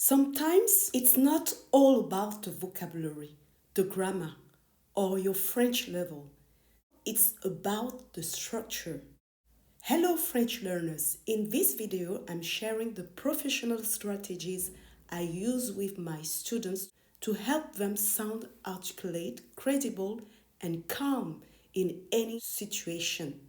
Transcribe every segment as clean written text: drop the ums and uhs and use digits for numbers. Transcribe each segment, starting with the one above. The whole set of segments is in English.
Sometimes it's not all about the vocabulary, the grammar, or your French level. It's about the structure. Hello French learners, in this video I'm sharing the professional strategies I use with my students to help them sound articulate, credible, and calm in any situation.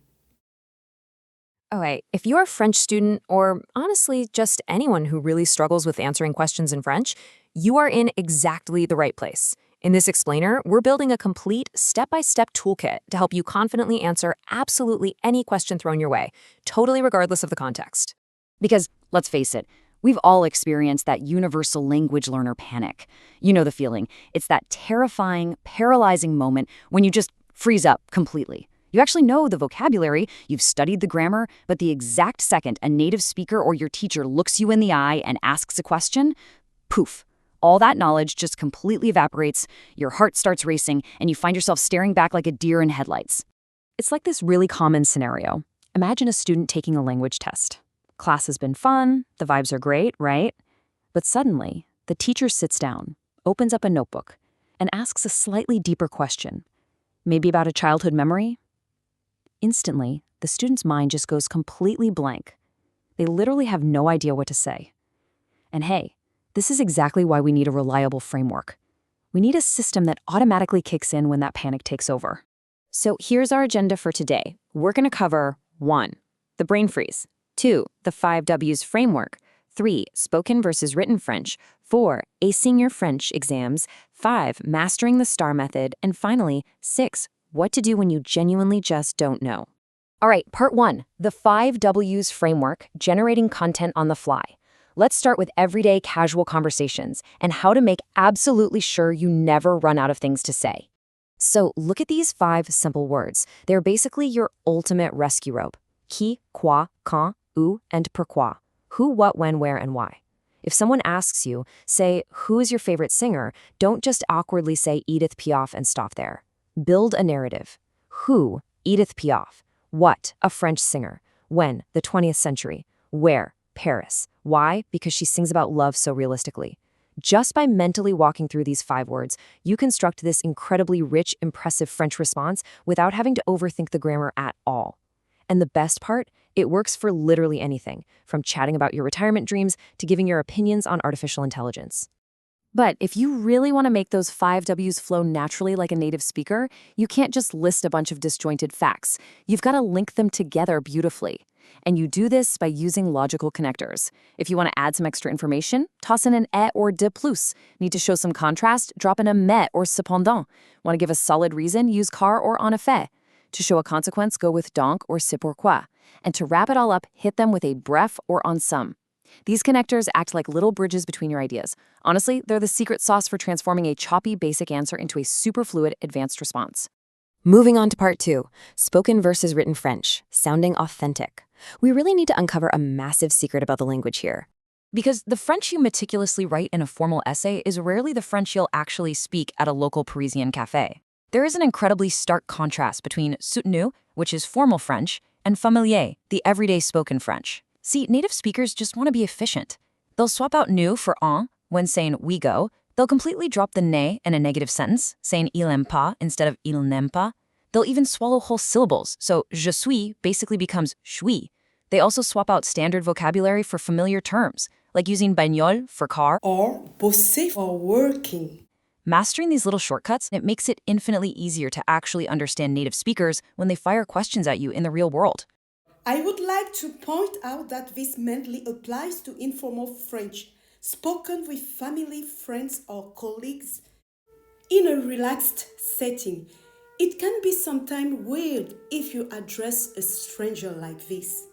Okay, if you're a French student, or honestly, just anyone who really struggles with answering questions in French, you are in exactly the right place. In this explainer, we're building a complete step-by-step toolkit to help you confidently answer absolutely any question thrown your way, totally regardless of the context. Because, let's face it, we've all experienced that universal language learner panic. You know the feeling. It's that terrifying, paralyzing moment when you just freeze up completely. You actually know the vocabulary, you've studied the grammar, but the exact second a native speaker or your teacher looks you in the eye and asks a question, poof. All that knowledge just completely evaporates, your heart starts racing, and you find yourself staring back like a deer in headlights. It's like this really common scenario. Imagine a student taking a language test. Class has been fun, the vibes are great, right? But suddenly, the teacher sits down, opens up a notebook, and asks a slightly deeper question. Maybe about a childhood memory? Instantly, the student's mind just goes completely blank. They literally have no idea what to say. And hey, this is exactly why we need a reliable framework. We need a system that automatically kicks in when that panic takes over. So here's our agenda for today. We're going to cover 1. The brain freeze. 2. The 5 W's framework. 3. Spoken versus written French. 4. Acing your French exams. 5. Mastering the STAR method. And finally, 6. What to do when you genuinely just don't know. All right, part 1. The 5 W's framework, generating content on the fly. Let's start with everyday casual conversations and how to make absolutely sure you never run out of things to say. So look at these 5 simple words. They're basically your ultimate rescue rope. Qui, quoi, quand, où, and pourquoi. Who, what, when, where, and why. If someone asks you, say, who is your favorite singer? Don't just awkwardly say Edith Piaf and stop there. Build a narrative. Who? Edith Piaf. What? A French singer. When? The 20th century. Where? Paris. Why? Because she sings about love so realistically. Just by mentally walking through these 5 words, you construct this incredibly rich, impressive French response without having to overthink the grammar at all. And the best part? It works for literally anything, from chatting about your retirement dreams to giving your opinions on artificial intelligence. But if you really want to make those 5 W's flow naturally like a native speaker, you can't just list a bunch of disjointed facts. You've got to link them together beautifully. And you do this by using logical connectors. If you want to add some extra information, toss in an et or de plus. Need to show some contrast? Drop in a mais or cependant. Want to give a solid reason? Use car or en effet. To show a consequence, go with donc or c'est pourquoi. And to wrap it all up, hit them with a bref or en somme. These connectors act like little bridges between your ideas. Honestly, they're the secret sauce for transforming a choppy basic answer into a super fluid advanced response. Moving on to part 2, spoken versus written French, sounding authentic. We really need to uncover a massive secret about the language here. Because the French you meticulously write in a formal essay is rarely the French you'll actually speak at a local Parisian cafe. There is an incredibly stark contrast between soutenu, which is formal French, and familier, the everyday spoken French. See, native speakers just want to be efficient. They'll swap out nous for en when saying we go. They'll completely drop the ne in a negative sentence, saying il aime pas instead of il n'aime pas. They'll even swallow whole syllables, so je suis basically becomes suis. They also swap out standard vocabulary for familiar terms, like using bagnole for car Or bosser for working. Mastering these little shortcuts, it makes it infinitely easier to actually understand native speakers when they fire questions at you in the real world. I would like to point out that this mainly applies to informal French, spoken with family, friends, or colleagues in a relaxed setting. It can be sometimes weird if you address a stranger like this.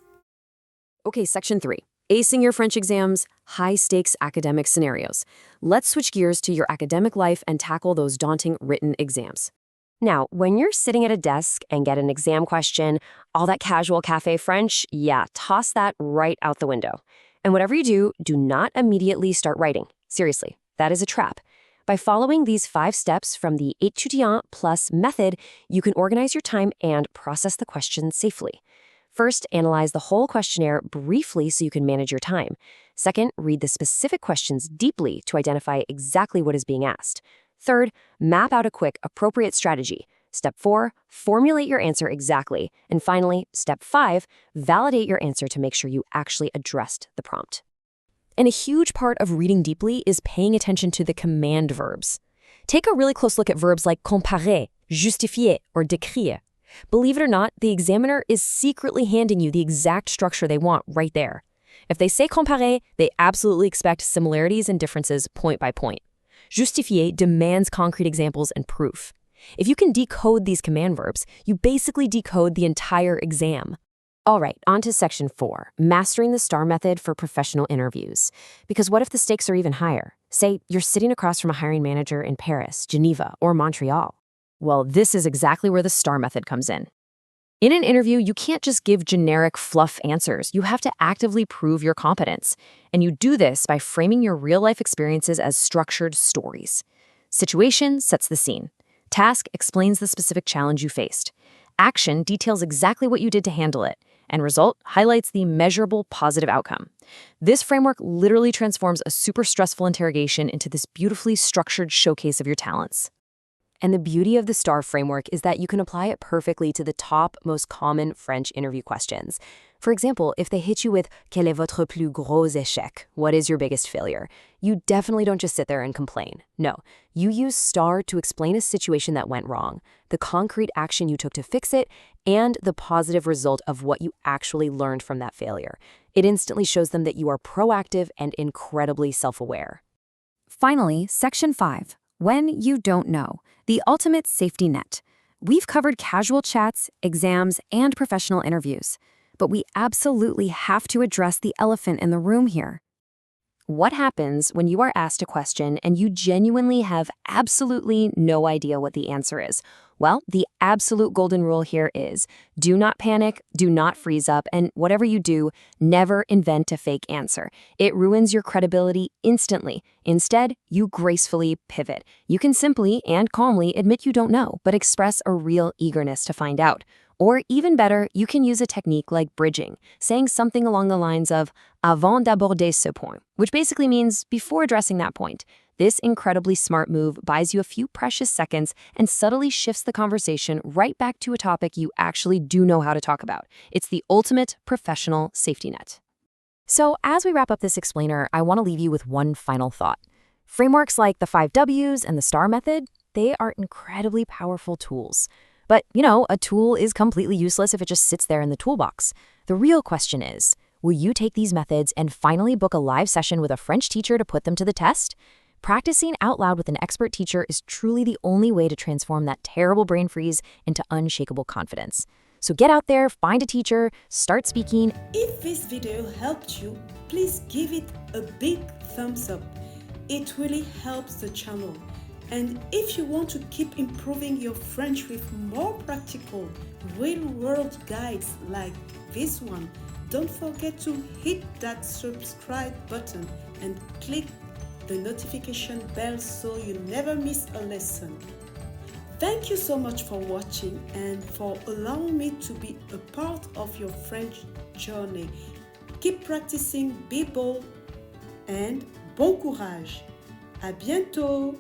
Okay, section 3. Acing your French exams, high-stakes academic scenarios. Let's switch gears to your academic life and tackle those daunting written exams. Now, when you're sitting at a desk and get an exam question, all that casual cafe French, yeah, toss that right out the window. And whatever you do, do not immediately start writing. Seriously, that is a trap. By following these 5 steps from the étudiant plus method, you can organize your time and process the question safely. First, analyze the whole questionnaire briefly so you can manage your time. Second, read the specific questions deeply to identify exactly what is being asked. Third, map out a quick, appropriate strategy. Step 4, formulate your answer exactly. And finally, Step 5, validate your answer to make sure you actually addressed the prompt. And a huge part of reading deeply is paying attention to the command verbs. Take a really close look at verbs like comparer, justifier, or décrire. Believe it or not, the examiner is secretly handing you the exact structure they want right there. If they say comparer, they absolutely expect similarities and differences point by point. Justifier demands concrete examples and proof. If you can decode these command verbs, you basically decode the entire exam. All right, on to section 4, mastering the STAR method for professional interviews. Because what if the stakes are even higher? Say you're sitting across from a hiring manager in Paris, Geneva, or Montreal. Well, this is exactly where the STAR method comes in. In an interview, you can't just give generic fluff answers. You have to actively prove your competence. And you do this by framing your real-life experiences as structured stories. Situation sets the scene. Task explains the specific challenge you faced. Action details exactly what you did to handle it. And result highlights the measurable positive outcome. This framework literally transforms a super stressful interrogation into this beautifully structured showcase of your talents. And the beauty of the STAR framework is that you can apply it perfectly to the top, most common French interview questions. For example, if they hit you with "Quel est votre plus gros échec?" What is your biggest failure? You definitely don't just sit there and complain. No, you use STAR to explain a situation that went wrong, the concrete action you took to fix it, and the positive result of what you actually learned from that failure. It instantly shows them that you are proactive and incredibly self-aware. Finally, Section 5, when you don't know, the ultimate safety net. We've covered casual chats, exams, and professional interviews, but we absolutely have to address the elephant in the room here. What happens when you are asked a question and you genuinely have absolutely no idea what the answer is? Well, the absolute golden rule here is do not panic, do not freeze up, and whatever you do, never invent a fake answer. It ruins your credibility instantly. Instead, you gracefully pivot. You can simply and calmly admit you don't know, but express a real eagerness to find out. Or even better, you can use a technique like bridging, saying something along the lines of avant d'aborder ce point, which basically means before addressing that point. This incredibly smart move buys you a few precious seconds and subtly shifts the conversation right back to a topic you actually do know how to talk about. It's the ultimate professional safety net. So as we wrap up this explainer, I want to leave you with one final thought. Frameworks like the 5 Ws and the STAR method, they are incredibly powerful tools. But, a tool is completely useless if it just sits there in the toolbox. The real question is, will you take these methods and finally book a live session with a French teacher to put them to the test? Practicing out loud with an expert teacher is truly the only way to transform that terrible brain freeze into unshakable confidence. So get out there, find a teacher, start speaking. If this video helped you, please give it a big thumbs up. It really helps the channel. And if you want to keep improving your French with more practical, real-world guides like this one, don't forget to hit that subscribe button and click the notification bell so you never miss a lesson. Thank you so much for watching and for allowing me to be a part of your French journey. Keep practicing, be bold, and bon courage. À bientôt!